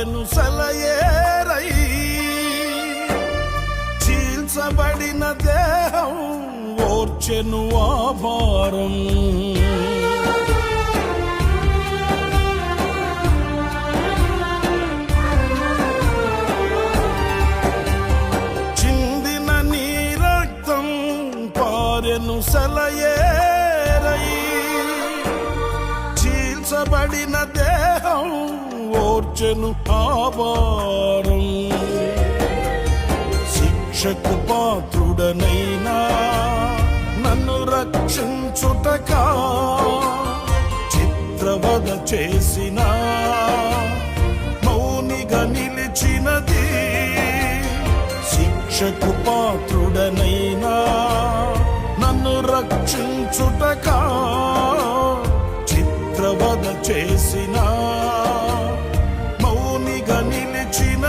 పారెను సెలయేరై, చీల్చబడిన దేహం ఓర్చెను ఆ భారం. చిందిన నీ రక్తం పారెను సెలయేరై, చీల్చబడిన దేహం ఓర్చెను ఆ భారం. శిక్షకు పాత్రుడనైనా నన్ను రక్షించుటకా చిత్రవద చేసిన మౌనిగా నిలిచినది. శిక్షకు పాత్రుడనైనా నన్ను రక్షించుటకా చిత్రవద చేసిన మౌనిగా నిలిచిన